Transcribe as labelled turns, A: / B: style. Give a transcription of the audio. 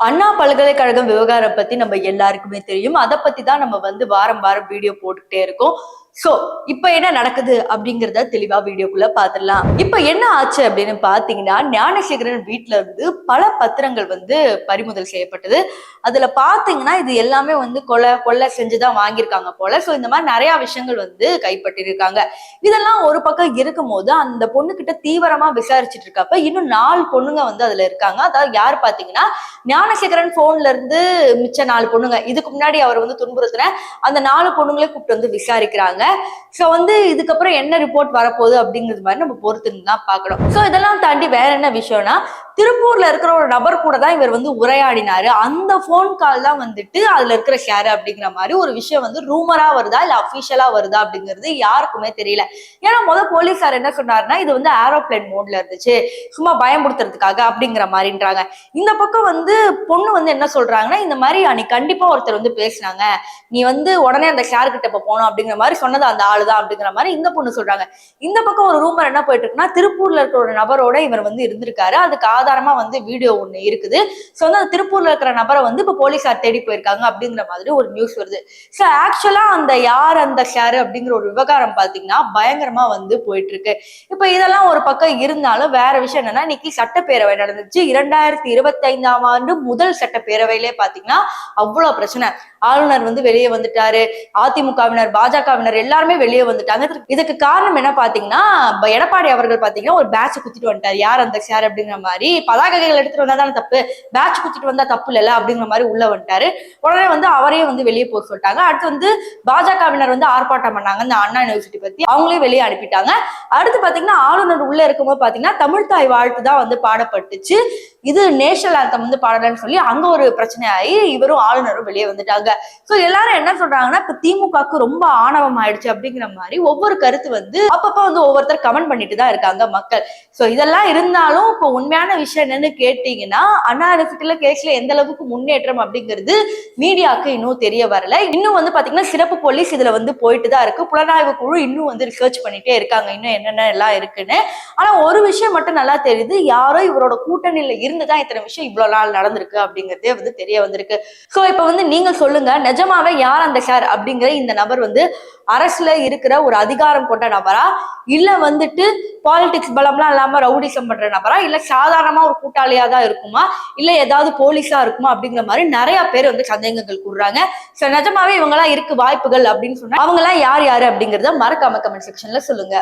A: அண்ணா பல்கலைக்கழகம் விவகாரம் பத்தி நம்ம எல்லாருக்குமே தெரியும். அதை பத்தி தான் நம்ம வாரம் வாரம் வீடியோ போட்டுக்கிட்டே இருக்கோம். சோ இப்ப என்ன நடக்குது அப்படிங்கறத தெளிவா வீடியோக்குள்ள பாத்துடலாம். இப்ப என்ன ஆச்சு அப்படின்னு பாத்தீங்கன்னா, ஞானசேகரன் வீட்டுல இருந்து பல பத்திரங்கள் பறிமுதல் செய்யப்பட்டது. அதுல பாத்தீங்கன்னா இது எல்லாமே கொலை செஞ்சுதான் வாங்கியிருக்காங்க போல. சோ இந்த மாதிரி நிறைய விஷயங்கள் கைப்பற்றிருக்காங்க. இதெல்லாம் ஒரு பக்கம் இருக்கும் போது அந்த பொண்ணு கிட்ட தீவிரமா விசாரிச்சுட்டு இருக்கப்ப இன்னும் 4 பொண்ணுங்க அதுல இருக்காங்க. அதாவது யாரு பாத்தீங்கன்னா, ஞானசேகரன் போன்ல இருந்து மிச்ச 4 பொண்ணுங்க, இதுக்கு முன்னாடி அவர் துன்புறுத்தின அந்த 4 பொண்ணுங்களே கூப்பிட்டு விசாரிக்கிறாங்க. சோ இதுக்கப்புறம் என்ன ரிப்போர்ட் வரப்போகுது அப்படிங்கிறது மாதிரி நம்ம பொறுத்து தான் பார்க்கணும். சோ இதெல்லாம் தாண்டி வேற என்ன விஷயம்னா, திருப்பூர்ல இருக்கிற ஒரு நபர் கூட தான் இவர் உரையாடினாரு. அந்த போன் கால் தான் அதுல இருக்கிற ஷேர் அப்படிங்கிற மாதிரி ஒரு விஷயம் ரூமரா வருதா இல்ல அபிஷியலா வருதா அப்படிங்கிறது யாருக்குமே தெரியல. ஏன்னா போலீஸார் என்ன சொன்னாருன்னா, இது ஏரோப்ளேன் மோட்ல இருந்துச்சு, சும்மா பயன்படுத்துறதுக்காக அப்படிங்கிற மாதிரின்றாங்க. இந்த பக்கம் பொண்ணு என்ன சொல்றாங்கன்னா, இந்த மாதிரி அன்னைக்கு கண்டிப்பா ஒருத்தர் பேசினாங்க, நீ உடனே அந்த ஷேர் கிட்ட போகணும் அப்படிங்கிற மாதிரி சொன்னது அந்த ஆளுதான் அப்படிங்கிற மாதிரி இந்த பொண்ணு சொல்றாங்க. இந்த பக்கம் ஒரு ரூமர் என்ன போயிட்டு இருக்குன்னா, திருப்பூர்ல இருக்கிற ஒரு நபரோட இவர் இருந்திருக்காரு, அதுக்கு ஆதாரமா வீடியோ ஒண்ணு இருக்குது. சோ அந்த திருப்பூர்ல இருக்கிற நபரை இப்ப போலீஸார் தேடி போயிருக்காங்க அப்படிங்கிற மாதிரி ஒரு நியூஸ் வருது. சோ ஆக்சுவலா அந்த ஷேர் அப்படிங்கிற ஒரு விவகாரம் பாத்தீங்கன்னா பயங்கரமா போயிட்டு இருக்கு. இப்ப இதெல்லாம் ஒரு பக்கம் இருந்தாலும் வேற விஷயம் என்னன்னா, இன்னைக்கு சட்டப்பேரவை நடந்துச்சு. 2025ஆம் ஆண்டு முதல் சட்டப்பேரவையிலே பாத்தீங்கன்னா அவ்வளவு பிரச்சனை. ஆளுநர் வெளியே வந்துட்டாரு, அதிமுகவினர் பாஜகவினர் எல்லாருமே வெளியே வந்துட்டாங்க. இதுக்கு காரணம் என்ன பாத்தீங்கன்னா, எடப்பாடி அவர்கள் பாத்தீங்கன்னா ஒரு பேட்ச் குத்திட்டு வந்துட்டாரு. யார் அந்த ஷேர் அப்படிங்கிற மாதிரி, பதாகைகள் எடுத்துட்டு வந்தா தானே தப்பு, பேட்ச் குத்திட்டு வந்தா தப்பு இல்ல அப்படிங்கிற மாதிரி உள்ள வந்துட்டாரு. உடனே அவரையும் வெளியே போக சொல்லிட்டாங்க. அடுத்து பாஜகவினர் ஆர்ப்பாட்டம் பண்ணாங்க இந்த அண்ணா யூனிவர்சிட்டி பத்தி, அவங்களே வெளியே அனுப்பிட்டாங்க. அடுத்து பாத்தீங்கன்னா ஆளுநர் உள்ள இருக்கும்போது பாத்தீங்கன்னா தமிழ் தாய் வாழ்த்து தான் பாடப்பட்டுச்சு. இது நேஷனல் ஆந்தம் பாடலன்னு சொல்லி அங்க ஒரு பிரச்சனை ஆகி இவரும் ஆளுநரும் வெளியே வந்துட்டாங்க. சோ எல்லாரும் என்ன சொல்றாங்கன்னா, இப்ப திமுகவுக்கு ரொம்ப ஆணவம் ஆயிடுச்சு அப்படிங்கிற மாதிரி ஒவ்வொரு கருத்து அப்பப்ப ஒவ்வொருத்தர் கமெண்ட் பண்ணிட்டு தான் இருக்காங்க மக்கள். சோ இதெல்லாம் இருந்தாலும் இப்ப உண்மையான விஷயம் என்னன்னு கேட்டீங்கன்னா, அண்ணா யூனிவர்சிட்டியில கேஸ்ல எந்த அளவுக்கு முன்னேற்றம் அப்படிங்கிறது மீடியாவுக்கு இன்னும் தெரிய வரல. இன்னும் பாத்தீங்கன்னா சிறப்பு போலீஸ் இதுல போயிட்டு தான் இருக்கு. புலனாய்வு குழு இன்னும் ரிசர்ச் பண்ணிட்டே இருக்காங்க, இன்னும் என்னென்ன எல்லாம் இருக்குன்னு. ஆனா ஒரு விஷயம் மட்டும் நல்லா தெரியுது, யாரோ இவரோட கூட்டணியில இருந்துதான் இத்தனை விஷயம் இவ்வளவு நாள் நடந்திருக்கு அப்படிங்கறதே தெரிய வந்திருக்கு. சோ இப்ப நீங்க சொல்லுங்க, நிஜமாவே யார் அந்த ஷேர் அப்படிங்கிற இந்த நபர் அரசுல இருக்கிற ஒரு அதிகாரம் கொண்ட நபரா, இல்ல பாலிடிக்ஸ் பலம்லாம் இல்லாம ரவுடிசம் பண்ற நபரா, இல்ல சாதாரணமா ஒரு கூட்டாளியா தான் இருக்குமா, இல்ல ஏதாவது போலீஸா இருக்குமா அப்படிங்கிற மாதிரி நிறைய பேர் சந்தேகங்கள் கூறுறாங்க. சோ நிஜமாவே இவங்க எல்லாம் இருக்கு வாய்ப்புகள் அப்படின்னு சொன்னா அவங்க எல்லாம் யார் யாரு அப்படிங்கறத மறக்காம கமெண்ட் செக்ஷன்ல சொல்லுங்க.